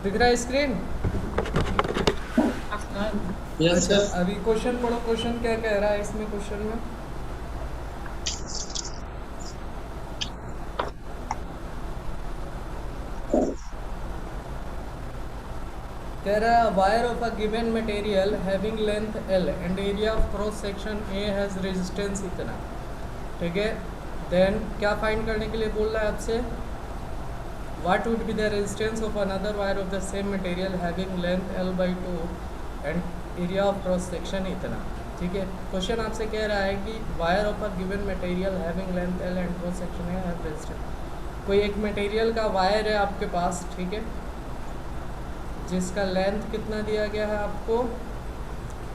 दिख रहा है स्क्रीन? यस अच्छा, सर। अभी क्वेश्चन पढ़ो। क्वेश्चन क्या कह रहा है इसमें? क्वेश्चन में कह रहा है wire of a given material having length L and area of cross section A has resistance इतना। ठीक है, देन क्या फाइंड करने के लिए बोल रहा है आपसे? What would be the resistance of another wire of the same material having length L by 2 and area of cross section इतना। ठीक है, क्वेश्चन आपसे कह रहा है कि wire of a given material having length L and cross section है have resistance. कोई एक मटेरियल का वायर है आपके पास, ठीक है, जिसका लेंथ कितना दिया गया है आपको?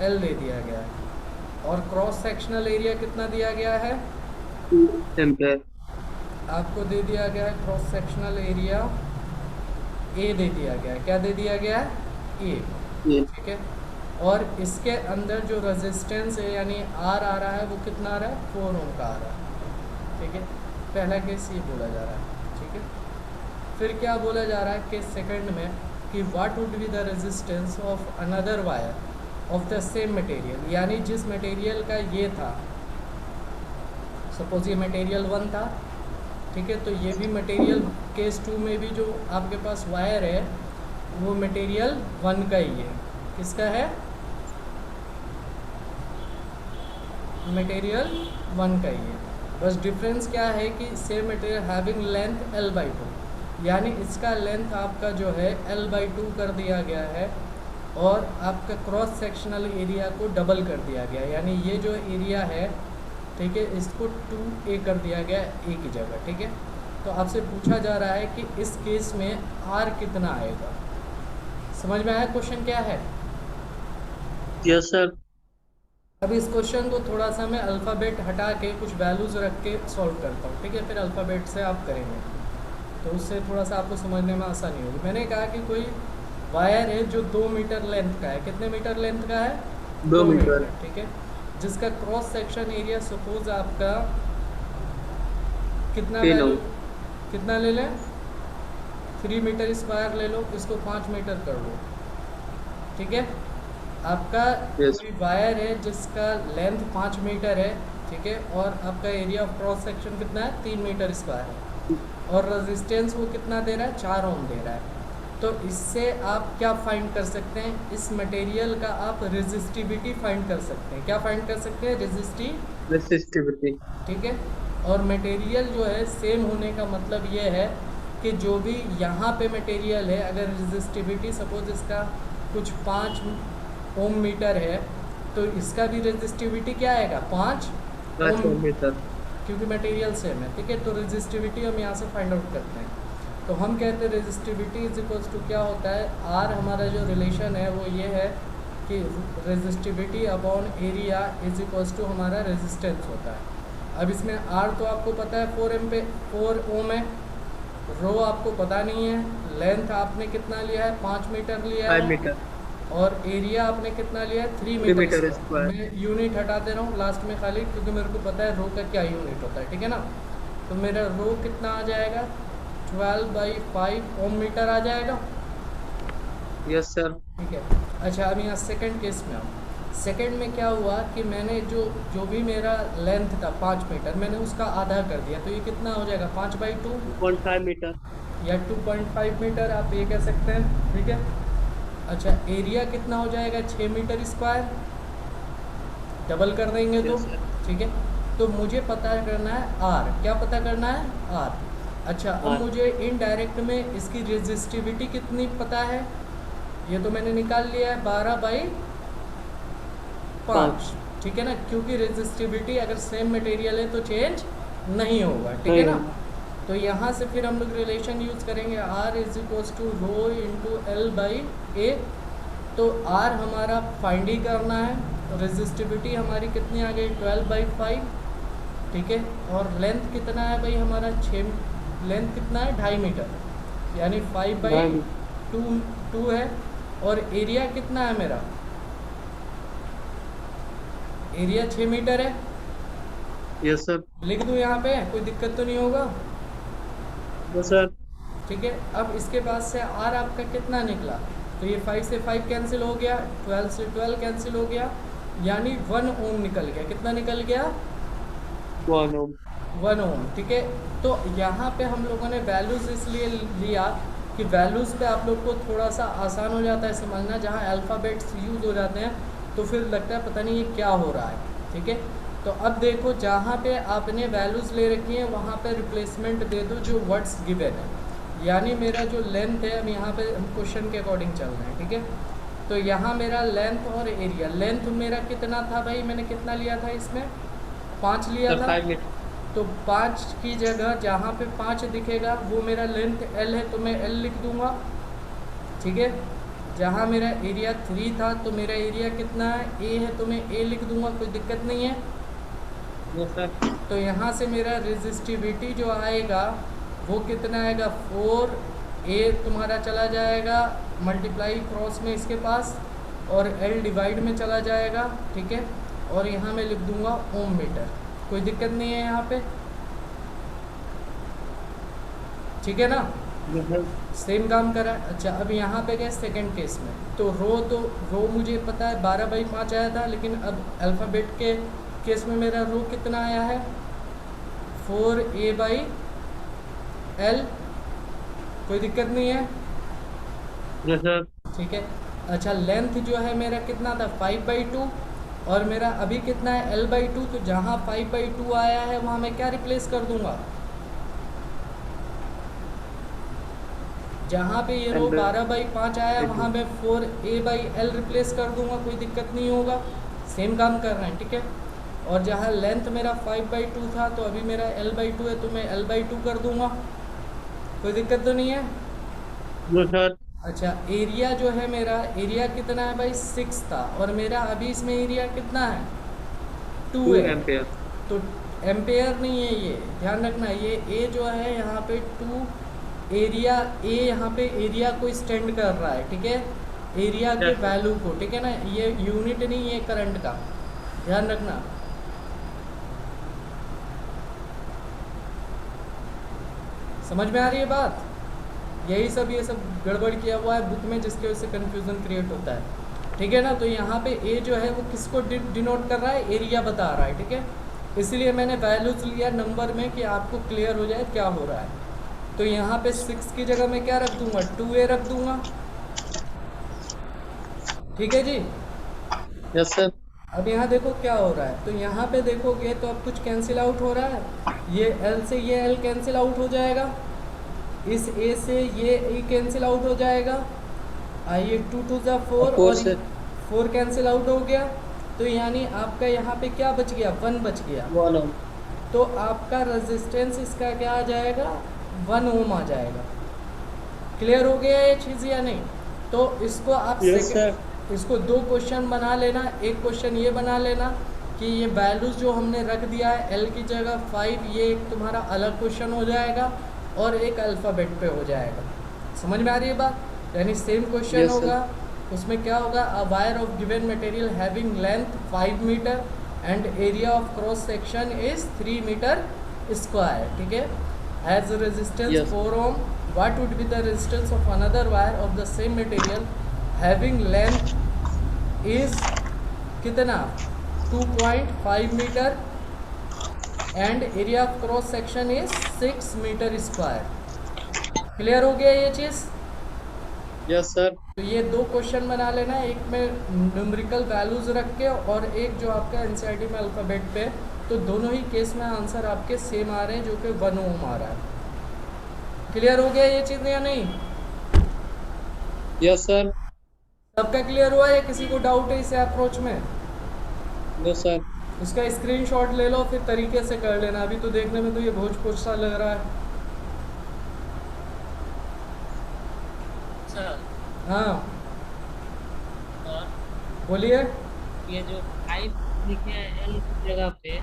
L दे दिया गया है, और क्रॉस सेक्शनल एरिया कितना दिया गया है? एम्पेयर। आपको दे दिया गया है क्रॉस सेक्शनल एरिया ए दे दिया गया है। क्या दे दिया गया है? ए। ये ठीक है, और इसके अंदर जो रेजिस्टेंस है यानी आर आ रहा है वो कितना आ रहा है? 4 ओम का आ रहा है। ठीक है, पहला केस ये बोला जा रहा है। ठीक है, फिर क्या बोला जा रहा है केस सेकंड में कि what would be the resistance of another wire of the same material, यानी जिस मटेरियल का ये था, सपोज ये मटेरियल 1 था, ठीक है, तो ये भी मटेरियल केस 2 में भी जो आपके पास वायर है वो मटेरियल 1 का ही है। किसका है? मटेरियल 1 का ही है। बस डिफरेंस क्या है कि same material having length L by 2, यानी इसका लेंथ आपका जो है L बाई 2 कर दिया गया है, और आपका क्रॉस सेक्शनल एरिया को डबल कर दिया गया, यानी ये जो एरिया है, ठीक है, इसको 2A कर दिया गया A की जगह। ठीक है, तो आपसे पूछा जा रहा है कि इस केस में R कितना आएगा। समझ में आया क्वेश्चन क्या है? Yes sir. अब इस क्वेश्चन को थोड़ा सा मैं अल्फ़ाबेट हटा के कुछ वैल्यूज़ रख के सॉल्व करता हूँ। ठीक है, फिर अल्फ़ाबेट से आप करेंगे तो उससे थोड़ा सा आपको समझने में आसानी होगी। मैंने कहा कि कोई वायर है जो 2 मीटर लेंथ का है। कितने मीटर लेंथ का है? 2 2 मीटर। मीटर। ठीक है, जिसका क्रॉस सेक्शन एरिया सपोज आपका कितना 3 वैल्यू, ओम। कितना ले लें? 3 मीटर स्क्वायर ले लो, इसको 5 मीटर कर लो। ठीक है, आपका यस। कोई वायर है जिसका लेंथ 5 मीटर है, ठीक है, और आपका एरिया ऑफ क्रॉस सेक्शन कितना है? 3 मीटर स्क्वायर है, और रेजिस्टेंस वो कितना दे रहा है? 4 ओम दे रहा है। तो इससे आप क्या फाइंड कर सकते हैं? इस मटेरियल का आप रेजिस्टिविटी फाइंड कर सकते हैं। क्या फाइंड कर सकते हैं? रेजिस्टिव। रेसिस्टिविटी। ठीक है, और मटेरियल जो है सेम होने का मतलब ये है कि जो भी यहाँ पे मटेरियल है, अगर रेजिस्टिविटी सपोज इसका कुछ 5 ओम मीटर है, तो इसका भी रेजिस्टिविटी क्या आएगा? 5 5 ओम, ओम मीटर। क्योंकि मटेरियल सेम है। ठीक है, तो रेजिस्टिविटी हम यहाँ से फाइंड आउट करते हैं। तो हम कहते हैं रेजिस्टिविटी इज इक्वल्स टू क्या होता है? आर हमारा जो रिलेशन है वो ये है कि resistivity upon area is equals to हमारा रेजिस्टेंस होता है। अब इसमें आर तो आपको पता है 4 ओम है, रो आपको पता नहीं है, लेंथ आपने कितना लिया है? 5 मीटर लिया 5 है, मीटर। और एरिया आपने कितना लिया है? 3 3 मीटर मीटर स्क्वायर। स्क्वायर। मैं यूनिट हटा दे रहा हूँ लास्ट में खाली, क्योंकि मेरे को पता है रो का क्या यूनिट होता है। ठीक है ना, तो मेरा रो कितना आ जाएगा? 12 बाई 5 ओम मीटर आ जाएगा। Yes sir. ठीक है, अच्छा अब यहाँ सेकंड केस में आऊँ। सेकंड में क्या हुआ कि मैंने जो जो भी मेरा लेंथ था 5 मीटर, मैंने उसका आधा कर दिया, तो ये कितना हो जाएगा? 5 बाई 2 2.5 मीटर। या 2.5 मीटर आप ये कह सकते हैं। ठीक है, अच्छा एरिया कितना हो जाएगा? 6 मीटर स्क्वायर, डबल कर देंगे तो। Yes sir. ठीक है, तो मुझे पता करना है आर। क्या पता करना है? आर। अच्छा, अब और मुझे इनडायरेक्ट में इसकी रेजिस्टिविटी कितनी पता है? ये तो मैंने निकाल लिया है 12 बाई 5। 5। ठीक है ना, क्योंकि रेजिस्टिविटी अगर सेम मटेरियल है तो चेंज नहीं होगा। ठीक है नहीं ना, होगा। तो यहाँ से फिर हम लोग रिलेशन यूज़ करेंगे R is equals to rho into L by A. तो आर हमारा फाइंड ही करना है, तो रेजिस्टिविटी हमारी कितनी आ गई? 12 बाई 5। ठीक है, और लेंथ कितना है भाई हमारा? 6। लेंथ कितना है? 2.5 मीटर, यानी 5 बाई 2.5 2 है। और एरिया कितना है मेरा? एरिया 6 मीटर है। Yes sir. लिख दूँ यहाँ पे? कोई दिक्कत तो नहीं होगा? Yes sir. ठीक है। अब इसके बाद से आर आपका कितना निकला, तो ये 5 से 5 कैंसिल हो गया, 12 से 12 कैंसिल हो गया, यानी 1 ओम निकल गया। कितना निकल गया? 1 ओम। 1 ओम, ठीक है। तो यहाँ पे हम लोगों ने वैल्यूज़ इसलिए लिया कि वैल्यूज़ पे आप लोग को थोड़ा सा आसान हो जाता है समझना। जहाँ अल्फ़ाबेट्स यूज़ हो जाते हैं तो फिर लगता है पता नहीं ये क्या हो रहा है, ठीक है। तो अब देखो, जहाँ पे आपने वैल्यूज़ ले रखी हैं वहाँ पे रिप्लेसमेंट दे दो जो वर्ड्स गिवन है। यानी मेरा जो लेंथ है, अब यहाँ पे हम क्वेश्चन के अकॉर्डिंग चल रहे हैं, ठीक है। तो यहाँ मेरा लेंथ और एरिया, लेंथ मेरा कितना था भाई, मैंने कितना लिया था इसमें? 5 लिया सर था। 5 मीटर। तो 5 की जगह जहाँ पे 5 दिखेगा वो मेरा लेंथ L है, तो मैं L लिख दूँगा, ठीक है। जहाँ मेरा एरिया 3 था तो मेरा एरिया कितना है, A है, तो मैं A लिख दूँगा, कोई दिक्कत नहीं है। Yes sir. तो यहाँ से मेरा रेजिस्टिविटी जो आएगा वो कितना आएगा, 4A तुम्हारा चला जाएगा मल्टीप्लाई क्रॉस में इसके पास, और L डिवाइड में चला जाएगा, ठीक है। और यहाँ मैं लिख दूँगा ओम मीटर, कोई दिक्कत नहीं है यहाँ पे, ठीक है ना। Yes sir. सेम काम करा। अच्छा, अब यहाँ पे गए सेकंड केस में, तो रो मुझे पता है 12/5 आया था, लेकिन अब अल्फ़ाबेट के केस में मेरा रो कितना आया है, 4A/L, कोई दिक्कत नहीं है, यस सर। ठीक है। अच्छा, लेंथ जो है मेरा कितना था, 5/2, और मेरा अभी कितना है, L/2। तो जहाँ 5/2 आया है वहाँ मैं क्या रिप्लेस कर दूँगा, जहाँ पे ये रो 12/5 आया वहाँ मैं 4A/L रिप्लेस कर दूँगा, कोई दिक्कत नहीं होगा। सेम काम कर रहे हैं, ठीक है। और जहाँ लेंथ मेरा 5/2 था तो अभी मेरा L/2 है, तो मैं L/2 कर दूँगा, कोई दिक्कत तो नहीं है। Yes sir. अच्छा, एरिया जो है मेरा, एरिया कितना है भाई, 6 था, और मेरा अभी इसमें एरिया कितना है, 2 2 है। एम्पेयर। तो एम्पेयर नहीं है ये, ध्यान रखना, ये ए जो है यहाँ पे 2 एरिया, ए यहाँ पे एरिया को स्टैंड कर रहा है, ठीक है, एरिया के Yes, sir. वैल्यू को, ठीक है ना। ये यूनिट नहीं, ये करंट का, ध्यान रखना। समझ में आ रही है बात? यही सब, ये सब गड़बड़ किया हुआ है बुक में, जिसकी वजह से कन्फ्यूज़न क्रिएट होता है, ठीक है ना। तो यहाँ पे ए जो है वो किसको डिनोट कर रहा है, एरिया बता रहा है, ठीक है। इसलिए मैंने वैल्यूज़ लिया नंबर में कि आपको क्लियर हो जाए क्या हो रहा है। तो यहाँ पे 6 की जगह मैं क्या रख दूँगा, 2A रख दूँगा, ठीक है जी। Yes sir. अब यहाँ देखो क्या हो रहा है, तो यहाँ पे देखोगे तो अब कुछ कैंसिल आउट हो रहा है, ये L से ये L कैंसिल आउट हो जाएगा, इस A से ये E कैंसिल आउट हो जाएगा, आइए 2 2 जा 4, और 4 कैंसिल आउट हो गया। तो यानी आपका यहाँ पे क्या बच गया, 1 बच गया। 1 ओम। तो आपका रेजिस्टेंस इसका क्या आ जाएगा, 1 ओम आ जाएगा। क्लियर हो गया ये चीज़ या नहीं? तो इसको आप यस सर। इसको 2 क्वेश्चन बना लेना। एक क्वेश्चन ये बना लेना कि ये वैल्यूज़ जो हमने रख दिया है L की जगह 5, ये एक तुम्हारा अलग क्वेश्चन हो जाएगा, और एक अल्फ़ाबेट पे हो जाएगा। समझ में आ रही है बात? यानी सेम क्वेश्चन Yes, sir. होगा, उसमें क्या होगा, a wire of given material having length 5 metre and area of cross section is 3 metre square, ठीक है, has resistance Yes. 4 ohm. What would be the resistance of another wire of the same material having length is कितना, 2.5 metre and area of cross section is 6 metre square. Clear हो गया ये चीज़? Yes sir. तो ये 2 question बना लेना, एक में न्यूमेरिकल वैल्यूज़ रख के और एक जो आपका एनसीईआरटी में अल्फ़ाबेट पे। तो दोनों ही केस में आंसर आपके सेम आ रहे हैं, जो कि 1 ओम आ रहा है। क्लियर हो गया ये चीज़ या नहीं? Yes sir. सबका क्लियर हुआ या किसी को डाउट है इस अप्रोच में? Yes sir. उसका स्क्रीनशॉट ले लो, फिर तरीके से कर लेना। अभी तो देखने में तो ये भोज पोज सा लग रहा है। सर, हाँ और बोलिए। ये जो 5 लिखे हैं L की जगह पे,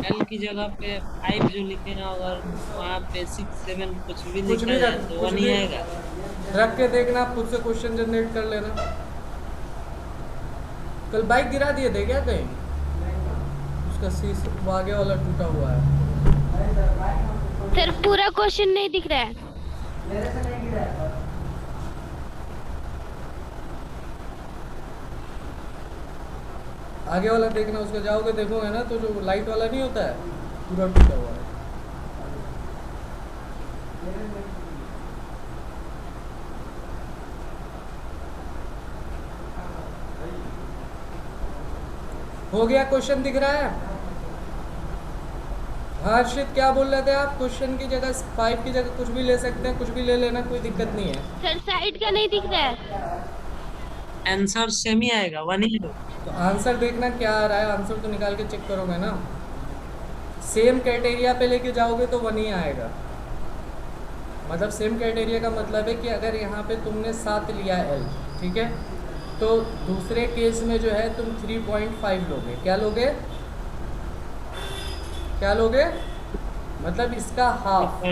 L की जगह पे 5 जो लिखे हैं, अगर वहाँ पे 6 7 कुछ भी कुछ लिखा भी जाए रख, तो कुछ 1 भी ही आएगा। रख के देखना, खुद से क्वेश्चन जनरेट कर लेना। कल बाइक गिरा दिए थे क्या कहीं? उसका शीश वो आगे वाला टूटा हुआ है। सर पूरा क्वेश्चन नहीं दिख रहा है। मेरे से नहीं गिरा है। आगे वाला देखना, उसको जाओगे देखोगे ना तो जो लाइट वाला नहीं होता है पूरा टूटा हुआ है। हो गया? क्वेश्चन दिख रहा है? हर्षित क्या बोल रहे थे आप? क्वेश्चन की जगह 5 की जगह कुछ भी ले सकते हैं, कुछ भी ले लेना, कोई दिक्कत नहीं है। सर साइड का नहीं दिख रहा है। आंसर सेम ही आएगा, 1 ही होगा। तो आंसर देखना क्या आ रहा है, आंसर तो निकाल के चेक करोगे ना। सेम क्राइटेरिया पे लेके जाओगे तो 1 ही आएगा। मतलब सेम क्राइटेरिया का मतलब है कि अगर यहाँ पे तुमने 7 लिया एल, ठीक है, तो दूसरे केस में जो है तुम 3.5 लोगे। क्या लोगे? क्या लोगे? मतलब इसका हाफ,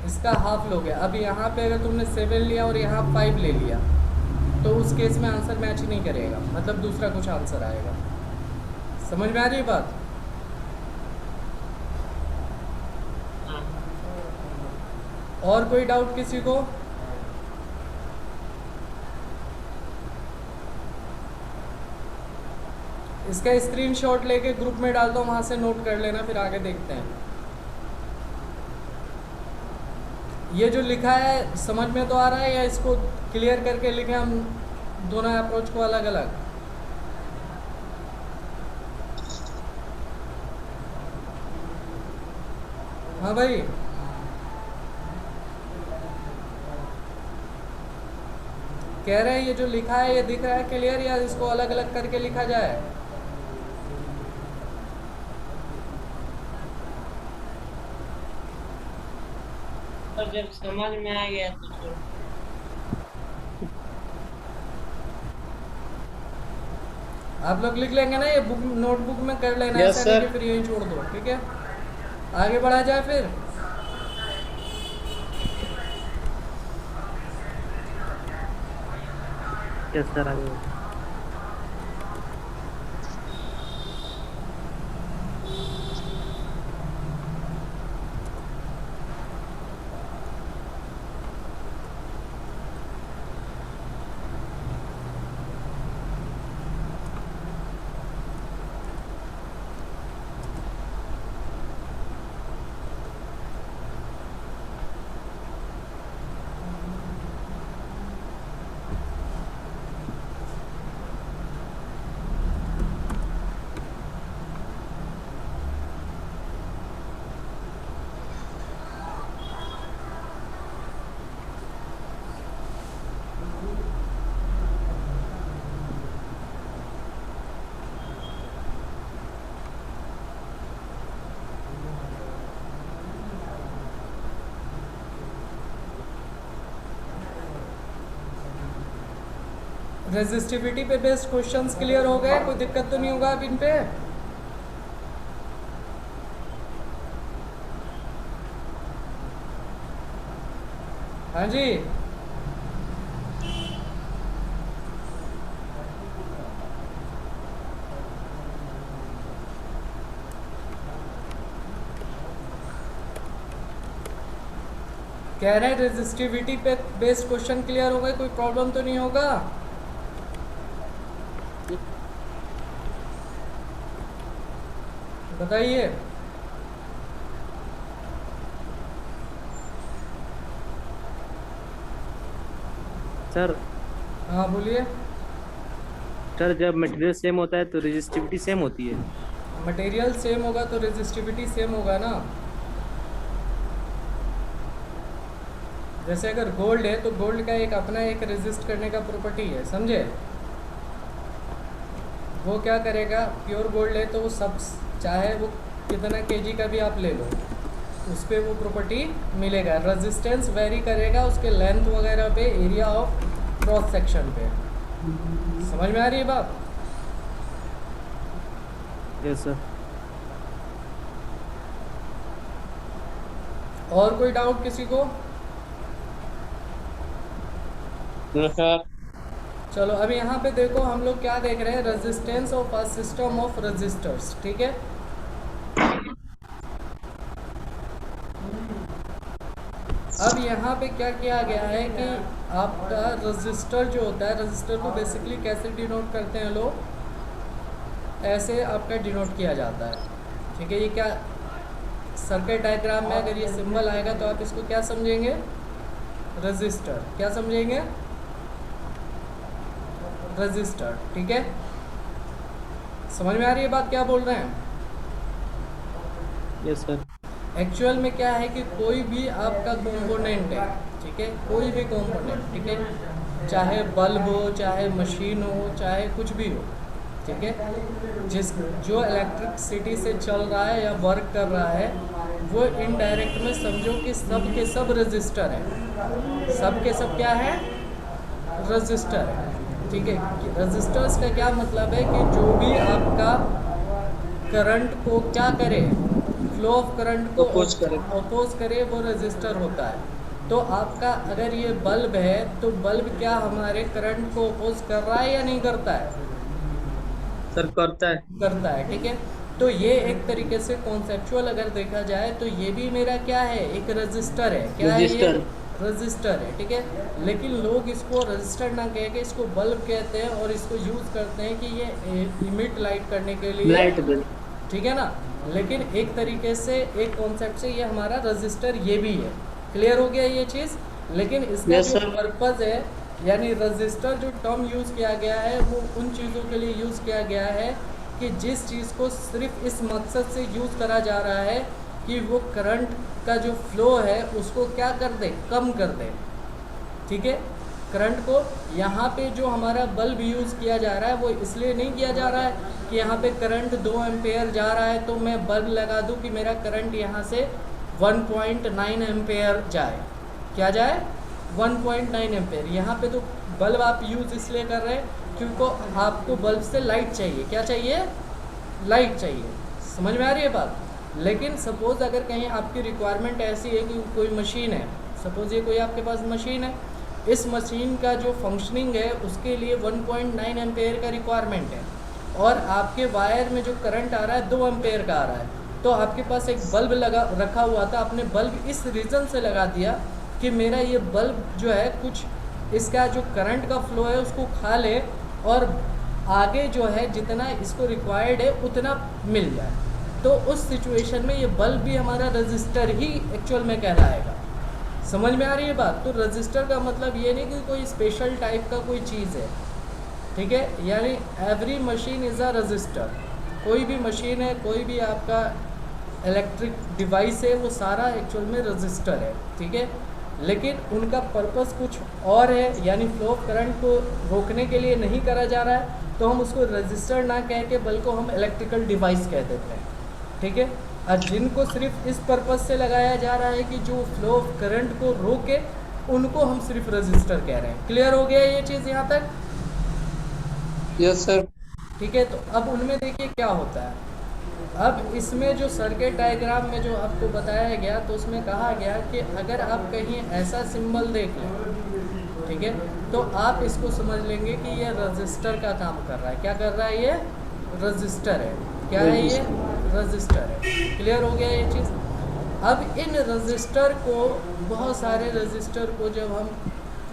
इसका हाफ लोगे। अब यहाँ पे अगर तुमने 7 लिया और यहाँ 5 ले लिया तो उस केस में आंसर मैच नहीं करेगा, मतलब दूसरा कुछ आंसर आएगा। समझ में आ रही बात? और कोई डाउट किसी को? इसका स्क्रीनशॉट लेके ग्रुप में डाल दो, वहां से नोट कर लेना, फिर आगे देखते हैं। ये जो लिखा है समझ में तो आ रहा है, या इसको क्लियर करके लिखें हम दोनों अप्रोच को अलग अलग? हाँ भाई, कह रहे हैं ये जो लिखा है ये दिख रहा है क्लियर, या इसको अलग अलग करके लिखा जाए? और जब समझ में आ गया तो छोड़। आप लोग लिख लेंगे ना, ये बुक नोटबुक में कर लेना। Yes, ऐसा नहीं sir. कि फिर यहीं छोड़ दो, ठीक है? आगे बढ़ा जाए फिर। यस सर, आगे। रेजिस्टिविटी पे बेस्ड क्वेश्चंस क्लियर हो गए? कोई दिक्कत तो नहीं होगा अब इन पे? हाँ जी, कह रहे हैं रेजिस्टिविटी पे बेस्ड क्वेश्चन क्लियर हो गए, कोई प्रॉब्लम तो नहीं होगा? बताइए। सर हाँ बोलिए। सर जब मटेरियल सेम होता है तो रेजिस्टिविटी सेम होती है। मटेरियल सेम होगा तो रेजिस्टिविटी सेम होगा ना। जैसे अगर गोल्ड है तो गोल्ड का एक अपना एक रेजिस्ट करने का प्रॉपर्टी है, समझे? वो क्या करेगा, प्योर गोल्ड है तो वो सब, चाहे वो कितना केजी का भी आप ले लो, उस पर वो प्रॉपर्टी मिलेगा। रेजिस्टेंस वेरी करेगा उसके लेंथ वगैरह पे, एरिया ऑफ क्रॉस सेक्शन पे। समझ में आ रही है बात? Yes sir. और कोई डाउट किसी को? सर चलो अभी यहाँ पे देखो, हम लोग क्या देख रहे हैं, resistance of a system of resistors, ठीक है? अब यहाँ पे क्या किया गया है कि आपका रजिस्टर जो होता है, रजिस्टर को बेसिकली कैसे डिनोट करते हैं लोग, ऐसे आपका डिनोट किया जाता है। ठीक है, ये क्या सर्किट डायग्राम में अगर ये सिंबल आएगा तो आप इसको क्या समझेंगे, रजिस्टर। क्या समझेंगे, रजिस्टर। ठीक है, समझ में आ रही है बात क्या बोल रहे हैं। Yes sir. एक्चुअल में क्या है कि कोई भी आपका कंपोनेंट है, ठीक है, कोई भी कंपोनेंट, ठीक है, चाहे बल्ब हो, चाहे मशीन हो, चाहे कुछ भी हो, ठीक है, जो इलेक्ट्रिसिटी से चल रहा है या वर्क कर रहा है, वो इनडायरेक्ट में समझो कि सब के सब रजिस्टर हैं। सब के सब क्या है, रजिस्टर है। ठीक है, रजिस्टर्स का क्या मतलब है कि जो भी आपका करंट को क्या करे, फ्लो ऑफ करंट को अपोज करे, वो रजिस्टर होता है। तो आपका अगर ये बल्ब है तो बल्ब क्या हमारे करंट को अपोज कर रहा है या नहीं करता है, सर करता है। करता है। ठीक है, तो ये एक तरीके से कॉन्सेप्चुअल अगर देखा जाए तो ये भी मेरा क्या है, एक रजिस्टर है। क्या है ये, रजिस्टर है। ठीक है, लेकिन लोग इसको रजिस्टर ना कह के इसको बल्ब कहते हैं और इसको यूज़ करते हैं कि ये इमिट लाइट करने के लिए, लाइट बिल। ठीक है ना, लेकिन एक तरीके से एक कॉन्सेप्ट से ये हमारा रजिस्टर ये भी है। क्लियर हो गया ये चीज़। लेकिन इसका Yes, जो sir. पर्पज़ है, यानी रजिस्टर जो टर्म यूज़ किया गया है वो उन चीज़ों के लिए यूज़ किया गया है कि जिस चीज़ को सिर्फ इस मकसद से यूज़ करा जा रहा है कि वो करंट का जो फ्लो है उसको क्या कर दे, कम कर दे। ठीक है, करंट को यहाँ पे जो हमारा बल्ब यूज़ किया जा रहा है वो इसलिए नहीं किया जा रहा है कि यहाँ पे करंट 2 एम्पेयर जा रहा है तो मैं बल्ब लगा दूँ कि मेरा करंट यहाँ से 1.9 एम्पेयर जाए। क्या जाए, 1.9 एम्पेयर। यहाँ पे तो बल्ब आप यूज़ इसलिए कर रहे हैं क्योंकि आपको बल्ब से लाइट चाहिए। क्या चाहिए, लाइट चाहिए। समझ में आ रही है बात। लेकिन सपोज़ अगर कहीं आपकी रिक्वायरमेंट ऐसी है कि कोई मशीन है, सपोज़ ये कोई आपके पास मशीन है, इस मशीन का जो फंक्शनिंग है उसके लिए 1.9 एम्पेयर का रिक्वायरमेंट है और आपके वायर में जो करंट आ रहा है 2 एम्पेयर का आ रहा है, तो आपके पास एक बल्ब लगा रखा हुआ था, आपने बल्ब इस रीज़न से लगा दिया कि मेरा ये बल्ब जो है कुछ इसका जो करंट का फ्लो है उसको खा ले और आगे जो है जितना इसको रिक्वायर्ड है उतना मिल जाए। तो उस सिचुएशन में ये बल्ब भी हमारा रजिस्टर ही एक्चुअल में कहलाएगा। समझ में आ रही है बात। तो रजिस्टर का मतलब ये नहीं कि कोई स्पेशल टाइप का कोई चीज़ है। ठीक है, यानी every machine is a resistor. कोई भी मशीन है, कोई भी आपका इलेक्ट्रिक डिवाइस है, वो सारा एक्चुअल में रजिस्टर है। ठीक है, लेकिन उनका पर्पस कुछ और है, यानी फ्लो ऑफ करंट को रोकने के लिए नहीं करा जा रहा है, तो हम उसको रजिस्टर ना कह के बल्कि हम इलेक्ट्रिकल डिवाइस कह देते हैं। ठीक है, और जिनको सिर्फ इस पर्पस से लगाया जा रहा है कि जो फ्लो ऑफ करंट को रोके, उनको हम सिर्फ रजिस्टर कह रहे हैं। क्लियर हो गया ये चीज़ यहाँ तक। Yes sir. ठीक है, तो अब उनमें देखिए क्या होता है। अब इसमें जो सर्किट डायग्राम में जो आपको बताया गया तो उसमें कहा गया कि अगर आप कहीं ऐसा सिंबल देख लें, ठीक है, तो आप इसको समझ लेंगे कि ये रजिस्टर का काम कर रहा है। क्या कर रहा है, ये रजिस्टर है। क्या है, ये रजिस्टर है। क्लियर हो गया ये चीज़। अब इन रजिस्टर को, बहुत सारे रजिस्टर को जब हम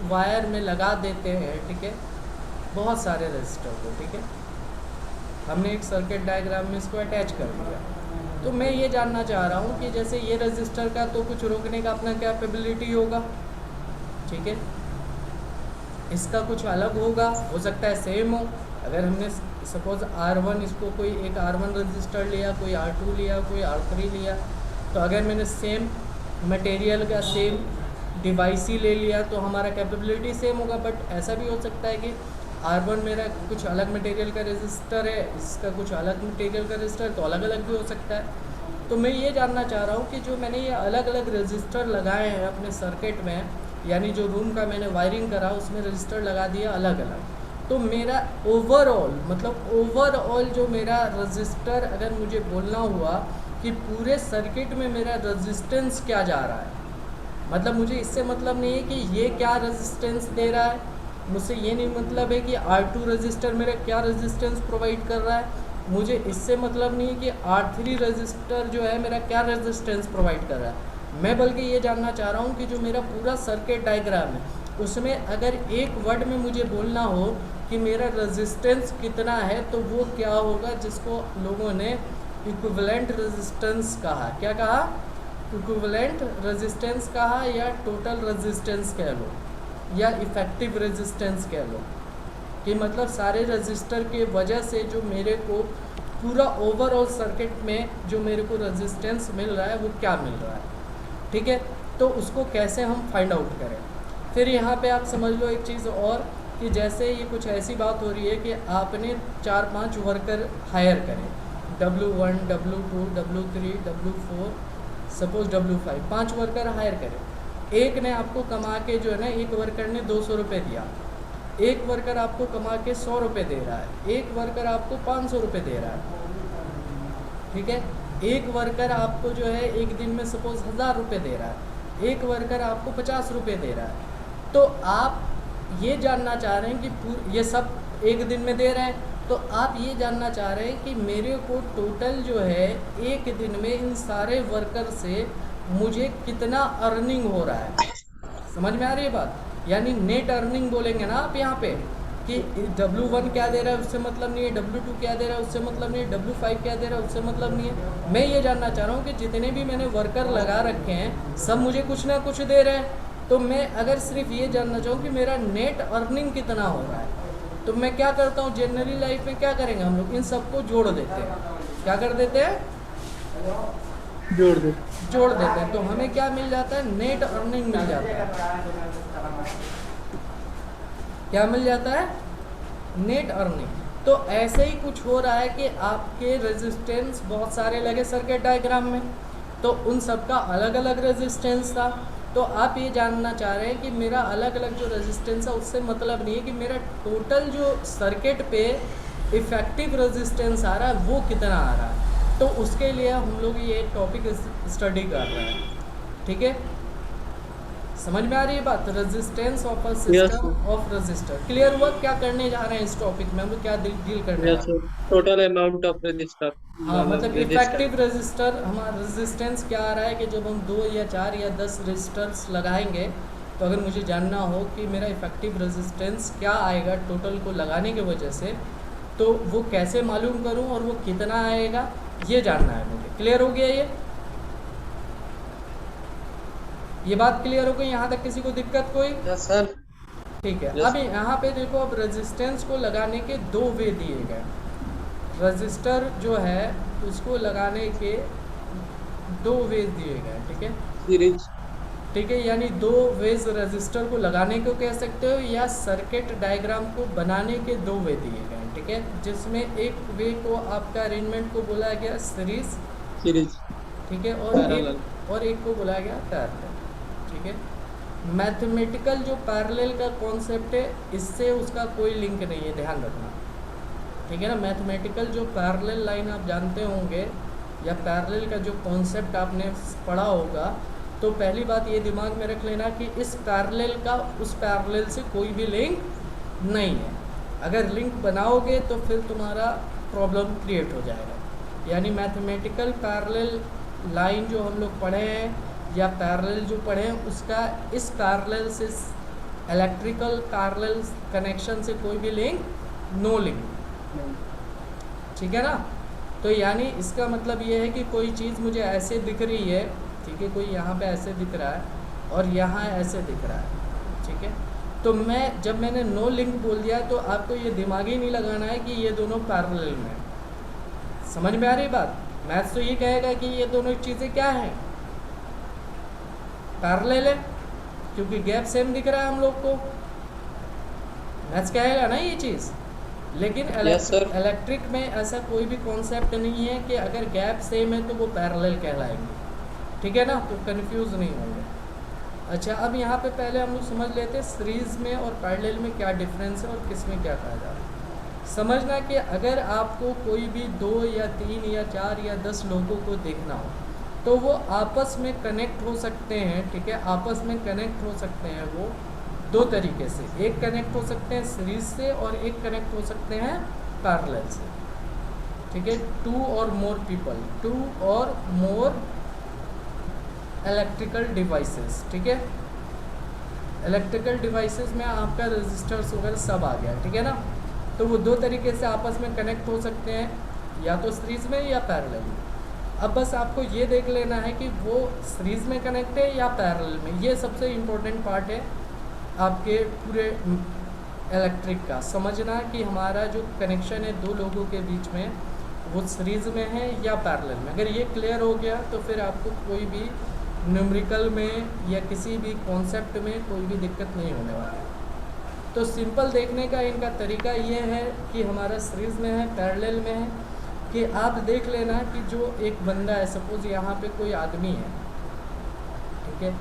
वायर में लगा देते हैं, ठीक है, बहुत सारे रजिस्टर को, ठीक है, हमने एक सर्किट डायग्राम में इसको अटैच कर दिया, तो मैं ये जानना चाह रहा हूँ कि जैसे ये रजिस्टर का तो कुछ रोकने का अपना कैपेबिलिटी होगा, ठीक है, इसका कुछ अलग होगा, हो सकता है सेम हो। अगर हमने सपोज R1, इसको कोई एक R1 रजिस्टर लिया, कोई R2 लिया, कोई R3 लिया, तो अगर मैंने सेम मटेरियल का सेम डिवाइस ही ले लिया तो हमारा कैपेबिलिटी सेम होगा। बट ऐसा भी हो सकता है कि R1 मेरा कुछ अलग मटेरियल का रजिस्टर है, इसका कुछ अलग मटेरियल का रजिस्टर, तो अलग अलग भी हो सकता है। तो मैं ये जानना चाह रहा हूँ कि जो मैंने ये अलग अलग रजिस्टर लगाए हैं अपने सर्किट में, यानी जो रूम का मैंने वायरिंग करा उसमें रजिस्टर लगा दिया अलग अलग, तो मेरा ओवरऑल, मतलब ओवरऑल जो मेरा रजिस्टर, अगर मुझे बोलना हुआ कि पूरे सर्किट में मेरा रेजिस्टेंस क्या जा रहा है, मतलब मुझे इससे मतलब नहीं है कि ये क्या रेजिस्टेंस दे रहा है, मुझसे ये नहीं मतलब है कि R2 रजिस्टर मेरा क्या रेजिस्टेंस प्रोवाइड कर रहा है, मुझे इससे मतलब नहीं है कि R3 रजिस्टर जो है मेरा क्या रेजिस्टेंस प्रोवाइड कर रहा है। मैं बल्कि ये जानना चाह रहा हूँ कि जो मेरा पूरा सर्किट डायग्राम है उसमें अगर एक वर्ड में मुझे बोलना हो कि मेरा रेजिस्टेंस कितना है तो वो क्या होगा, जिसको लोगों ने इक्विवेलेंट रेजिस्टेंस कहा। क्या कहा? इक्विवेलेंट रेजिस्टेंस कहा, या टोटल रेजिस्टेंस कह लो, या इफ़ेक्टिव रेजिस्टेंस कह लो, कि मतलब सारे रजिस्टर के वजह से जो मेरे को पूरा ओवरऑल सर्किट में जो मेरे को रेजिस्टेंस मिल रहा है वो क्या मिल रहा है। ठीक है, तो उसको कैसे हम फाइंड आउट करें। फिर यहाँ पे आप समझ लो एक चीज़ और, कि जैसे ये कुछ ऐसी बात हो रही है कि आपने 4-5 वर्कर हायर करें, W1, W2, W3, W4, suppose W5, 5 worker higher करें। एक ने आपको कमा के जो है ना, एक वर्कर ने 200 रुपये दिया, एक वर्कर आपको कमा के 100 रुपये दे रहा है, एक वर्कर आपको 500 रुपये दे रहा है। ठीक है, एक वर्कर आपको जो है एक दिन में सपोज 1000 रुपये दे रहा है, एक वर्कर आपको 50 रुपये दे रहा है। तो आप ये जानना चाह रहे हैं कि ये सब एक दिन में दे रहे हैं, तो आप ये जानना चाह रहे हैं कि मेरे को टोटल जो है एक दिन में इन सारे वर्कर से मुझे कितना अर्निंग हो रहा है। समझ में आ रही है बात? यानी नेट अर्निंग बोलेंगे ना आप यहाँ पे, कि W1 क्या दे रहा है उससे मतलब नहीं है, W2 क्या दे रहा है उससे मतलब नहीं है, W5 क्या दे रहा है उससे मतलब नहीं है। मैं ये जानना चाह रहा हूँ कि जितने भी मैंने वर्कर लगा रखे हैं सब मुझे कुछ ना कुछ दे रहे हैं। तो मैं अगर सिर्फ ये जानना चाहूँ कि मेरा नेट अर्निंग कितना हो रहा है, तो मैं क्या करता हूँ, जनरली लाइफ में क्या करेंगे हम लोग, इन सबको जोड़ देते हैं। क्या कर देते हैं? जोड़ देते हैं। तो हमें क्या मिल जाता है? नेट अर्निंग मिल जाता है। क्या मिल जाता है? Net earning. तो ऐसे ही कुछ हो रहा है कि आपके रेजिस्टेंस बहुत सारे लगे सर्किट डायग्राम में, तो उन सब का अलग अलग रेजिस्टेंस था। तो आप ये जानना चाह रहे हैं कि मेरा अलग अलग जो रेजिस्टेंस है उससे मतलब नहीं है कि मेरा टोटल जो सर्किट पे इफ़ेक्टिव रेजिस्टेंस आ रहा है वो कितना आ रहा है। तो उसके लिए हम लोग ये टॉपिक स्टडी कर रहे हैं। ठीक है, समझ में आ रही है बात? Resistance of a system of resistor. Clear हुआ क्या करने जा रहे हैं इस टॉपिक में, हम क्या डील करने जा रहे हैं? Total amount of register. हाँ, मतलब इफेक्टिव रेजिस्टर, हमारा रेजिस्टेंस क्या आ रहा है कि जब हम 2 या 4 या 10 रेजिस्टर्स लगाएंगे, तो अगर मुझे जानना हो कि मेरा इफेक्टिव रेजिस्टेंस क्या आएगा टोटल को लगाने की वजह से, तो वो कैसे मालूम करूं और वो कितना आएगा, ये जानना है मुझे। क्लियर हो गया ये बात क्लियर हो गई? यहाँ तक किसी को दिक्कत कोई? Yes sir. ठीक है। Yes. अब यहाँ पे देखो, अब रेजिस्टेंस को लगाने के 2 वे दिए गए। रजिस्टर जो है उसको लगाने के 2 वेज दिए गए। ठीक है, सीरीज। ठीक है, यानी 2 वेज रजिस्टर को लगाने को कह सकते हो, या सर्किट डायग्राम को बनाने के 2 वे दिए गए। ठीक है, जिसमें एक वे को आपका अरेंजमेंट को बोला गया सीरीज। ठीक है, और एक को बोला गया पैरेलल। ठीक है, मैथमेटिकल जो पैरेलल का कॉन्सेप्ट है इससे उसका कोई लिंक नहीं है, ध्यान रखना। ठीक है ना, मैथमेटिकल जो पैरेलल लाइन आप जानते होंगे, या पैरेलल का जो कॉन्सेप्ट आपने पढ़ा होगा, तो पहली बात ये दिमाग में रख लेना कि इस पैरेलल का उस पैरेलल से कोई भी लिंक नहीं है। अगर लिंक बनाओगे तो फिर तुम्हारा प्रॉब्लम क्रिएट हो जाएगा। यानी मैथमेटिकल पैरेलल लाइन जो हम लोग पढ़े हैं या पैरेलल जो पढ़े हैं, उसका इस पैरेलल से इलेक्ट्रिकल पैरेलल कनेक्शन से कोई भी लिंक, नो लिंक। ठीक है ना, तो यानी इसका मतलब ये है कि कोई चीज़ मुझे ऐसे दिख रही है, ठीक है, कोई यहाँ पे ऐसे दिख रहा है और यहाँ ऐसे दिख रहा है। ठीक है, तो जब मैंने नो लिंक बोल दिया तो आपको ये दिमाग ही नहीं लगाना है कि ये दोनों पैरेलल में। समझ में आ रही बात? मैथ्स तो ये कहेगा कि ये दोनों चीज़ें क्या हैं, पैरेलल है, क्योंकि गैप सेम दिख रहा है हम लोग को। मैथ्स कहेगा ना ये चीज़। लेकिन इलेक्ट्रिक में ऐसा कोई भी कॉन्सेप्ट नहीं है कि अगर गैप सेम है तो वो पैरेलल कहलाएंगे। ठीक है ना, तो कंफ्यूज नहीं होंगे। अच्छा, अब यहाँ पे पहले हम लोग समझ लेते हैं सीरीज़ में और पैरेलल में क्या डिफरेंस है और किस में क्या कहा जा रहा है। समझना कि अगर आपको कोई भी 2 या 3 या 4 या 10 लोगों को देखना हो तो वो आपस में कनेक्ट हो सकते हैं। ठीक है, आपस में कनेक्ट हो सकते हैं वो 2 तरीके से। एक कनेक्ट हो सकते हैं सीरीज से और एक कनेक्ट हो सकते हैं पैरेलल से। ठीक है, 2 और मोर पीपल, 2 और मोर इलेक्ट्रिकल डिवाइसेस, ठीक है। इलेक्ट्रिकल डिवाइसेस में आपका रजिस्टर्स वगैरह सब आ गया, ठीक है ना। तो वो दो तरीके से आपस में कनेक्ट हो सकते हैं, या तो सीरीज में या पैरेलल में। अब बस आपको ये देख लेना है कि वो सीरीज में कनेक्ट है या पैरेलल में। ये सबसे इम्पोर्टेंट पार्ट है आपके पूरे इलेक्ट्रिक का, समझना कि हमारा जो कनेक्शन है दो लोगों के बीच में वो सीरीज में है या पैरेलल में। अगर ये क्लियर हो गया तो फिर आपको कोई भी न्यूमेरिकल में या किसी भी कॉन्सेप्ट में कोई भी दिक्कत नहीं होने वाली है। तो सिंपल देखने का इनका तरीका ये है कि हमारा सीरीज में है पैरेलल में है, कि आप देख लेना कि जो एक बंदा है, सपोज यहाँ पे कोई आदमी है, ठीक है,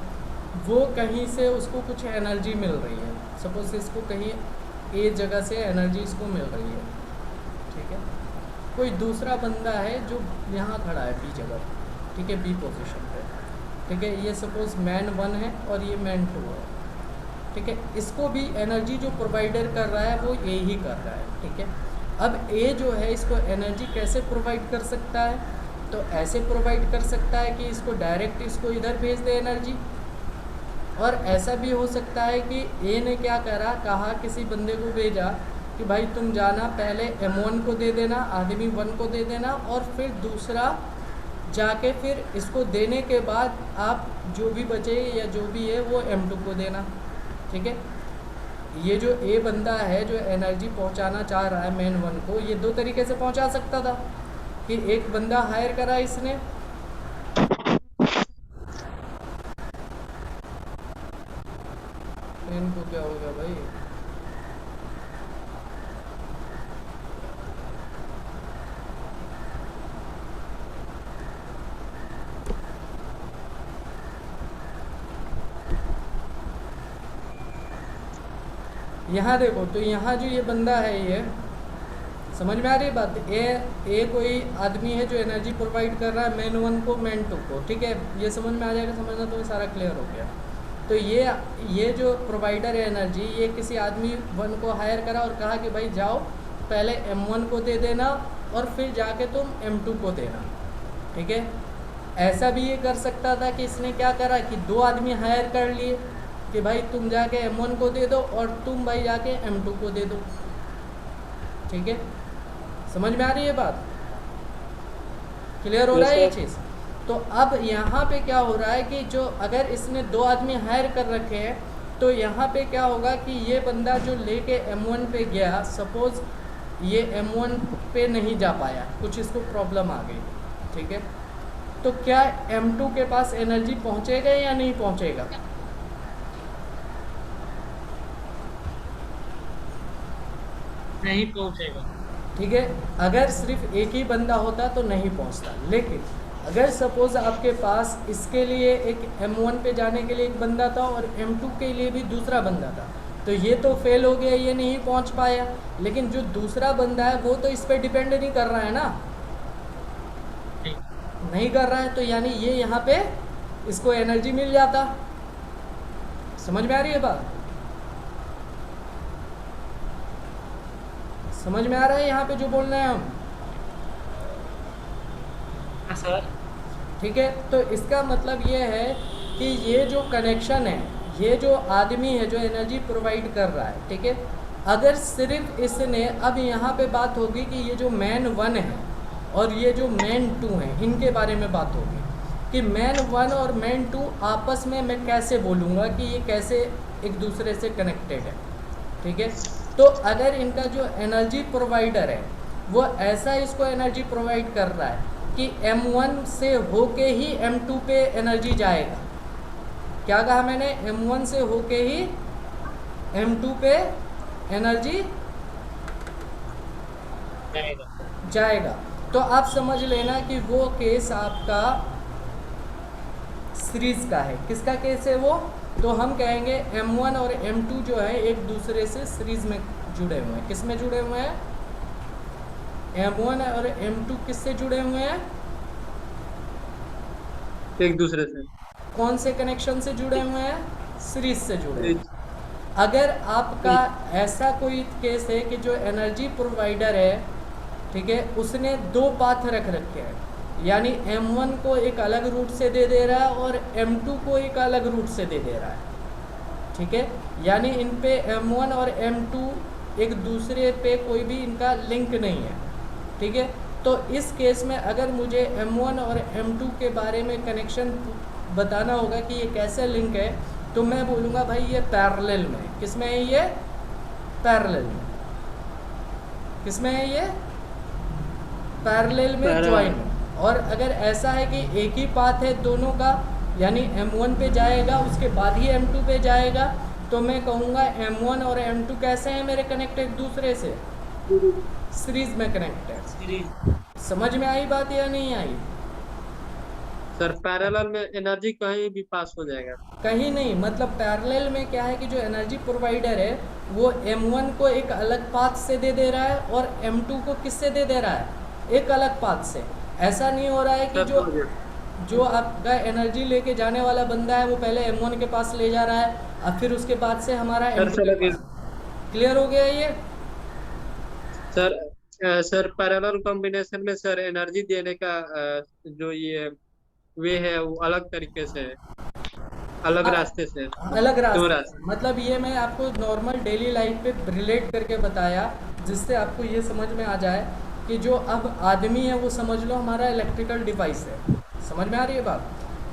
वो कहीं से उसको कुछ एनर्जी मिल रही है, सपोज इसको कहीं ए जगह से एनर्जी इसको मिल रही है, ठीक है। कोई दूसरा बंदा है जो यहाँ खड़ा है बी जगह, ठीक है, बी पोजीशन पे, ठीक है। ये सपोज मैन 1 है और ये मैन 2 है, ठीक है। इसको भी एनर्जी जो प्रोवाइडर कर रहा है वो ए ही कर रहा है, ठीक है। अब ए जो है इसको एनर्जी कैसे प्रोवाइड कर सकता है, तो ऐसे प्रोवाइड कर सकता है कि इसको डायरेक्ट इसको इधर भेज दे एनर्जी, और ऐसा भी हो सकता है कि ए ने क्या कहा किसी बंदे को भेजा कि भाई तुम जाना पहले M1 को दे देना, आदमी 1 को दे देना, और फिर दूसरा जाके फिर इसको देने के बाद आप जो भी बचे या जो भी है वो M2 को देना, ठीक है। ये जो ए बंदा है जो एनर्जी पहुंचाना चाह रहा है मैन 1 को, ये दो तरीके से पहुंचा सकता था कि एक बंदा हायर करा इसने, इनको क्या हो गया भाई, यहाँ देखो, तो यहाँ जो ये बंदा है, ये समझ में आ रही है बात। ए कोई आदमी है जो एनर्जी प्रोवाइड कर रहा है मैन 1 को मैन 2 को, ठीक है। ये समझ में आ जाएगा, समझना तो सारा क्लियर हो गया। तो ये जो प्रोवाइडर है एनर्जी, ये किसी आदमी 1 को हायर करा और कहा कि भाई जाओ पहले M1 को दे देना और फिर जाके तुम M2 को देना, ठीक है। ऐसा भी ये कर सकता था कि इसने क्या करा कि दो आदमी हायर कर लिए कि भाई तुम जाके M1 को दे दो और तुम भाई जाके M2 को दे दो, ठीक है। समझ में आ रही है बात, क्लियर हो रहा है ये चीज़। तो अब यहाँ पे क्या हो रहा है कि जो अगर इसने दो आदमी हायर कर रखे हैं तो यहाँ पे क्या होगा कि ये बंदा जो लेके M1 पे गया, सपोज ये M1 पे नहीं जा पाया, कुछ इसको प्रॉब्लम आ गई, ठीक है। तो क्या M2 के पास एनर्जी पहुँचेगा या नहीं पहुँचेगा? नहीं पहुंचेगा, ठीक है। अगर सिर्फ एक ही बंदा होता तो नहीं पहुंचता, लेकिन अगर सपोज आपके पास इसके लिए एक M1 पे जाने के लिए एक बंदा था और M2 के लिए भी दूसरा बंदा था, तो ये तो फेल हो गया, ये नहीं पहुंच पाया। लेकिन जो दूसरा बंदा है वो तो इस पर डिपेंड नहीं कर रहा है ना, नहीं कर रहा है, तो यानी ये यहाँ पे इसको एनर्जी मिल जाता। समझ में आ रही है बात, समझ में आ रहा है यहाँ पे जो बोल रहे हैं हम? हाँ सर। ठीक है। तो इसका मतलब ये है कि ये जो कनेक्शन है, ये जो आदमी है जो एनर्जी प्रोवाइड कर रहा है, ठीक है, अगर सिर्फ इसने, अब यहाँ पे बात होगी कि ये जो मैन 1 है और ये जो मैन 2 है, इनके बारे में बात होगी कि मैन 1 और मैन 2 आपस में मैं कैसे बोलूँगा कि ये कैसे एक दूसरे से कनेक्टेड है, ठीक है। तो अगर इनका जो एनर्जी प्रोवाइडर है वो ऐसा इसको एनर्जी प्रोवाइड कर रहा है कि M1 से होके ही M2 पे एनर्जी जाएगा। क्या कहा मैंने? M1 से होके ही M2 पे एनर्जी जाएगा। तो आप समझ लेना कि वो केस आपका सीरीज का है। किसका केस है वो? तो हम कहेंगे M1 और M2 जो है एक दूसरे से सीरीज में जुड़े हुए हैं। किस में जुड़े हुए हैं? M1 और M2 किससे जुड़े हुए हैं? एक दूसरे से। कौन से कनेक्शन से जुड़े हुए हैं? सीरीज से जुड़े हुए हैं। अगर आपका ऐसा कोई केस है कि जो एनर्जी प्रोवाइडर है, ठीक है, उसने दो पाथ रख रखे हैं, यानी M1 को एक अलग रूट से दे रहा है और M2 को एक अलग रूट से दे रहा है, ठीक है। यानी इन पे M1 और M2 एक दूसरे पे कोई भी इनका लिंक नहीं है, ठीक है। तो इस केस में अगर मुझे M1 और M2 के बारे में कनेक्शन बताना होगा कि ये कैसे लिंक है, तो मैं बोलूँगा भाई ये पैरेलल में। किस में है ये? पैरेलल में। किस में है ये? पैरेलल में, ज्वाइन में। और अगर ऐसा है कि एक ही पाथ है दोनों का, यानी M1 पे जाएगा उसके बाद ही M2 पे जाएगा, तो मैं कहूँगा M1 और M2 कैसे हैं मेरे कनेक्टेड एक दूसरे से? सीरीज में कनेक्टेड। सीरीज। समझ में आई बात या नहीं आई? सर पैरेलल में एनर्जी कहीं भी पास हो जाएगा? कहीं नहीं, मतलब पैरेलल में क्या है कि जो एनर्जी प्रोवाइडर है वो M1 को एक अलग पाथ से दे रहा है और M2 को किससे दे रहा है? एक अलग पाथ से। ऐसा नहीं हो रहा है कि जो आपका एनर्जी लेके जाने वाला बंदा है वो पहले M1 के पास ले जा रहा है और फिर उसके बाद से हमारा M2 के पास। क्लियर हो गया ये? सर पैरेलल कॉम्बिनेशन में सर एनर्जी देने का जो ये वे है वो अलग तरीके से है, अलग रास्ते से। अलग दो रास्ते मतलब ये मैं आपको नॉर्मल डेली लाइफ पे रिलेट करके बताया, जिससे आपको ये समझ में आ जाए कि जो अब आदमी है वो समझ लो हमारा इलेक्ट्रिकल डिवाइस है। समझ में आ रही है बात?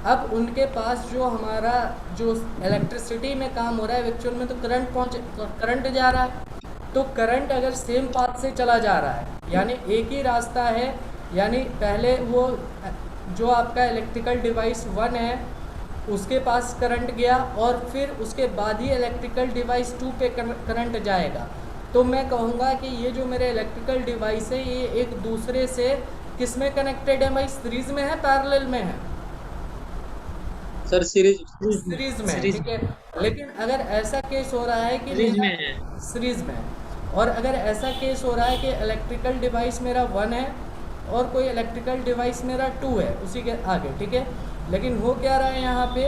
अब उनके पास जो हमारा जो इलेक्ट्रिसिटी में काम हो रहा है एक्चुअल में तो करंट जा रहा है। तो करंट अगर सेम पाथ से चला जा रहा है, यानी एक ही रास्ता है, यानी पहले वो जो आपका इलेक्ट्रिकल डिवाइस 1 है उसके पास करंट गया और फिर उसके बाद ही इलेक्ट्रिकल डिवाइस 2 पे करंट जाएगा। तो मैं कहूँगा कि ये जो मेरे इलेक्ट्रिकल डिवाइस है ये एक दूसरे से किस में कनेक्टेड है भाई? सीरीज में है, पैरेलल में है? सर सीरीज में, ठीक है। लेकिन अगर ऐसा केस हो रहा है कि सीरीज में, और अगर ऐसा केस हो रहा है कि इलेक्ट्रिकल डिवाइस मेरा 1 है और कोई इलेक्ट्रिकल डिवाइस मेरा 2 है उसी के आगे, ठीक है। लेकिन हो क्या रहा है यहाँ पे,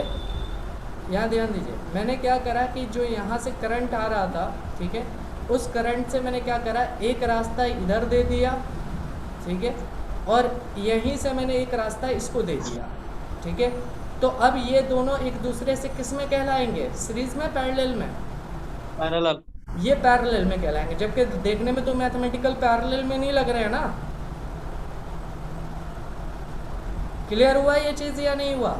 यहाँ ध्यान दीजिए, मैंने क्या करा कि जो यहाँ से करंट आ रहा था, ठीक है, उस करंट से मैंने क्या करा, एक रास्ता इधर दे दिया, ठीक है, और यहीं से मैंने एक रास्ता इसको दे दिया, ठीक है। तो अब ये दोनों एक दूसरे से किस में कहलाएंगे? सीरीज में, पैरेलल में? पैरेलल। ये पैरेलल में कहलाएंगे, जबकि देखने में तो मैथमेटिकल पैरेलल में नहीं लग रहे हैं ना। क्लियर हुआ ये चीज़ या नहीं हुआ?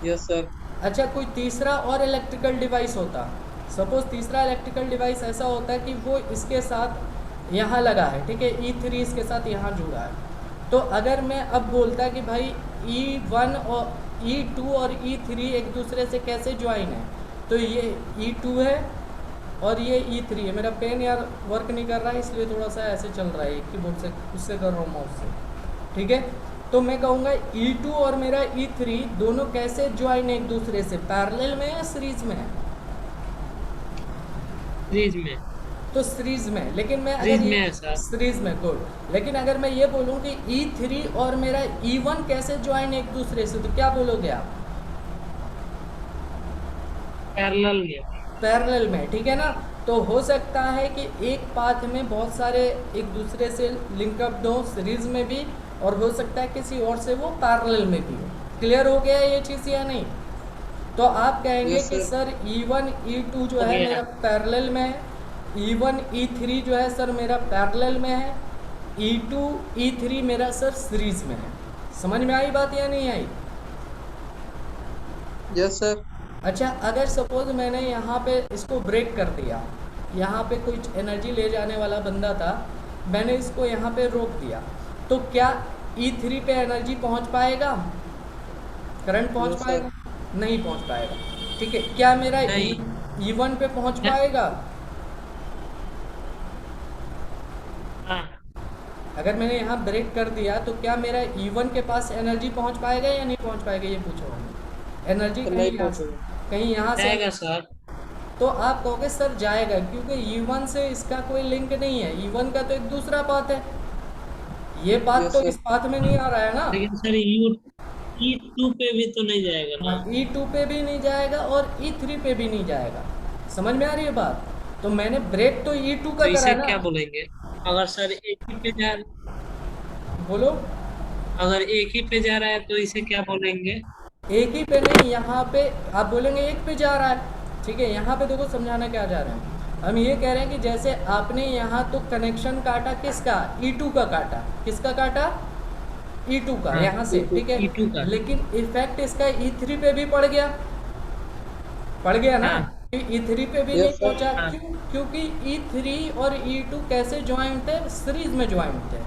Yes sir. अच्छा, कोई तीसरा और इलेक्ट्रिकल डिवाइस होता, सपोज तीसरा इलेक्ट्रिकल डिवाइस ऐसा होता है कि वो इसके साथ यहाँ लगा है, ठीक है, E3 इसके साथ यहाँ जुड़ा है। तो अगर मैं अब बोलता कि भाई E1 और E2 और E3 एक दूसरे से कैसे ज्वाइन है, तो ये E2 है और ये E3 है। मेरा पेन यार वर्क नहीं कर रहा है इसलिए थोड़ा सा ऐसे चल रहा है कीबोर्ड से, उससे कर रहा हूँ माउस से, ठीक है। तो मैं कहूँगा E2 और मेरा E3 दोनों कैसे ज्वाइन है एक दूसरे से? पैरेलल में या सीरीज में है? सीरीज में। तो सीरीज में। लेकिन मैं सीरीज अगर में है सर। सीरीज में, गुड। लेकिन अगर मैं ये बोलूँ कि E3 और मेरा E1 कैसे ज्वाइन है एक दूसरे से, तो क्या बोलोगे आप? पैरेलल में। पैरेलल में, ठीक है ना। तो हो सकता है कि एक पाथ में बहुत सारे एक दूसरे से लिंकअप दो, सीरीज में भी, और हो सकता है किसी और से वो पैरेलल में भी हो। क्लियर हो गया ये चीज़ या नहीं? तो आप कहेंगे कि सर E1 E2 जो है मेरा पैरेलल में है, E1 E3 जो है सर मेरा पैरेलल में है, E2 E3 मेरा सर सीरीज में है। समझ में आई बात या नहीं आई? Yes sir. अच्छा, अगर सपोज मैंने यहाँ पे इसको ब्रेक कर दिया, यहाँ पे कोई एनर्जी ले जाने वाला बंदा था, मैंने इसको यहाँ पे रोक दिया, तो क्या E3 पे एनर्जी पहुँच पाएगा? करंट पहुँच पाएगा? नहीं पहुँच पाएगा, ठीक है। क्या मेरा E1 पे पहुँच पाएगा? हाँ। अगर मैंने यहाँ ब्रेक कर दिया तो क्या मेरा E1 के पास एनर्जी पहुँच पाएगा या नहीं पहुँच पाएगा, ये पूछो। एनर्जी कहीं यहाँ से जाएगा सर। तो आप कहोगे सर जाएगा, क्योंकि E1 से इसका कोई लिंक नहीं है। E1 का तो एक दूसरा पाथ है, ये पाथ तो इस पाथ में नहीं आ रहा है ना। लेकिन सर E2 पे भी तो नहीं जाएगा ना। E2 पे भी नहीं जाएगा और E3 पे भी नहीं जाएगा। समझ में आ रही है बात? तो मैंने ब्रेक तो E2 का तो करा इसे ना। क्या बोलेंगे अगर सर एक ही पे जा? बोलो। अगर एक ही पे जा रहा है तो इसे क्या बोलेंगे? एक ही पे नहीं, यहाँ पे आप बोलेंगे एक पे जा रहा है, ठीक है। यहाँ पे देखो समझाना क्या जा रहा है, हम ये कह रहे हैं कि जैसे आपने यहाँ तो कनेक्शन काटा किसका, E2 का काटा, किसका काटा, E2 का, हाँ, यहाँ से, ठीक है। E2 का। लेकिन इफेक्ट इसका E3 पे भी पड़ गया, पड़ गया ना। हाँ। E3 पे भी Yes, नहीं sir. पहुंचा, हाँ। क्यों? क्योंकि E3 और E2 कैसे ज्वाइंट थे, सीरीज में ज्वाइंट थे।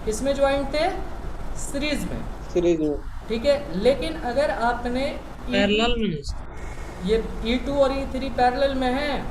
किसमें ज्वाइंट थे, सीरीज में, सीरीज में। ठीक है। लेकिन अगर आपने पैरेलल में नहीं। ये E2 और E3 पैरेलल में है,